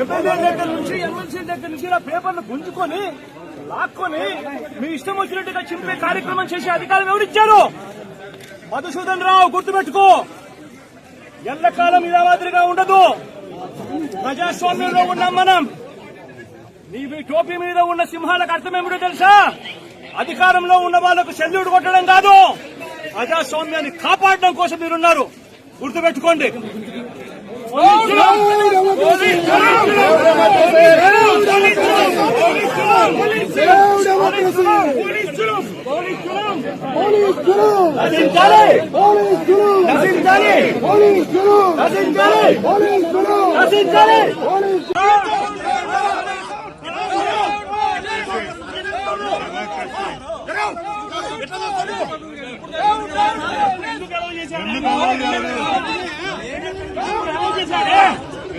MLA దగ్గర నుంచి MLC దగ్గర నుంచి ఇలా పేపర్లు గుంజుకొని లాక్కొని మీ ఇష్టం వచ్చినట్టుగా చింపే కార్యక్రమం చేసే అధికారం ఎవరిచ్చారు? మధుసూదన్ రావు, గుర్తుపెట్టుకో. ఎల్లకాలం ఇలా మాదిరిగా ఉండదు. ప్రజాస్వామ్యంలో ఉన్నాం మనం. నీ టోపీ మీద ఉన్న సింహాలకు అర్థం ఏమిటో తెలుసా? అధికారంలో ఉన్న వాళ్లకు సెల్యూట్ కొట్టడం కాదు, ప్రజాస్వామ్యాన్ని కాపాడడం కోసం మీరున్నారు. గుర్తుపెట్టుకోండి.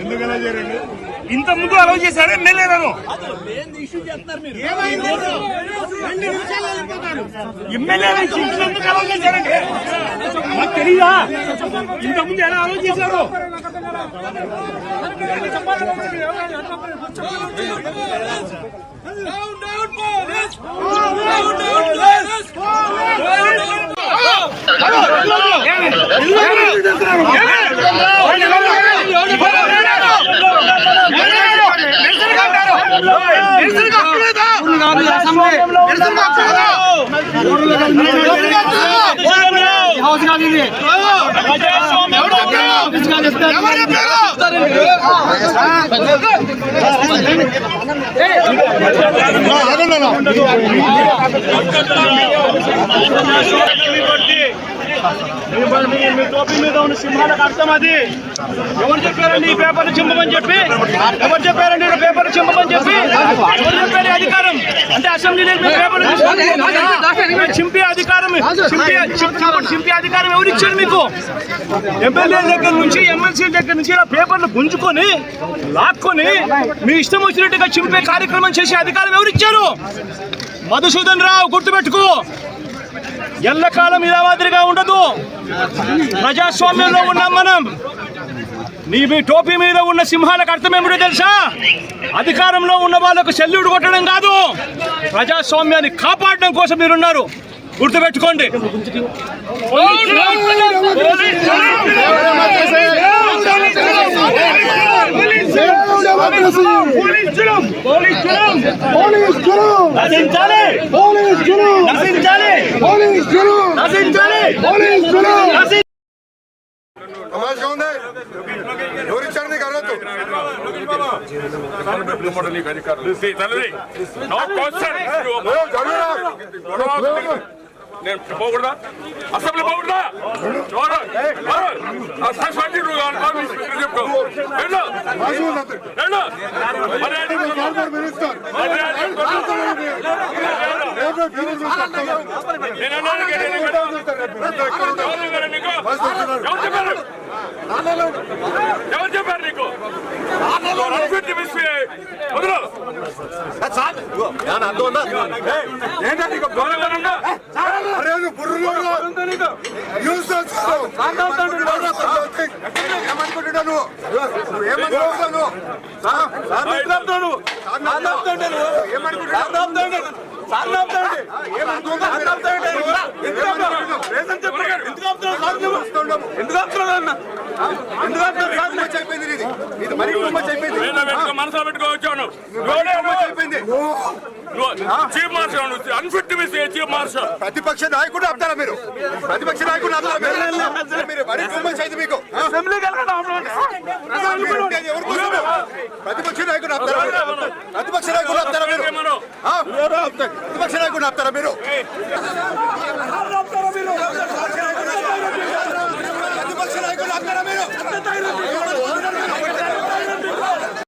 ఎందుకలా చేయండి? ఇంత ముందు అలౌ చేశారు ఎమ్మెల్యేలను. ఎమ్మెల్యేలు ఎందుకు అలౌ చేశారండి? మాకు తెలీదా? ఇంత ముందు ఎలా అలౌ చేశారు? మీ టోపీ మీద ఉన్న సింహాలకు అర్థం అది. ఎవరు చెప్పారండి ఈ పేపర్లు చింపమని చెప్పి? ఎవరు చెప్పారండి పేపర్లు చింపమని చెప్పి? ఎవరు చెప్పారు అధికారం? అంటే అసెంబ్లీలో పేపర్లు చింపే అధికారం, చింపే అధికారం ఎవరిచ్చారు మీకు? ఎమ్మెల్యే దగ్గర నుంచి ఎమ్మెల్సీ దగ్గర నుంచి ఇలా పేపర్లు గుంజుకొని లాక్కొని మీ ఇష్టం వచ్చినట్టుగా చింపే కార్యక్రమం చేసే అధికారం ఎవరిచ్చారు? మధుసూదన్ రావు, గుర్తుపెట్టుకో. ఎల్లకాలం ఇలా మాదిరిగా ఉండదు. ప్రజాస్వామ్యంలో ఉన్నాం మనం. నీ టోపీ మీద ఉన్న సింహాలకు అర్థం ఏమిటో తెలుసా? అధికారంలో ఉన్న వాళ్లకు సెల్యూట్ కొట్టడం కాదు, ప్రజాస్వామ్యాన్ని కాపాడడం కోసం మీరున్నారు. గుర్తుపెట్టుకోండి. ఎవరిచ్చారు నీకు అర్హత? నేను పోకూడదా? అసెంబ్లీ పోకూడదా? ఎవరు చెప్పారు నీకు? ఏమనుకుంటున్నాను? మనసులో పెట్టుకోవచ్చాను. Chief marshal unfit chief marshal. ప్రతిపక్ష నాయకుడు ఆపుతారా మీరు? ప్రతిపక్ష నాయకుడు మీరు మరీ ఫేమస్ అయితే మీకు ప్రతిపక్ష నాయకుడు ఆపుతారా? ప్రతిపక్ష నాయకుడు ఆపుతారా మీరు? ప్రతిపక్ష నాయకుడు ఆపుతారా మీరు?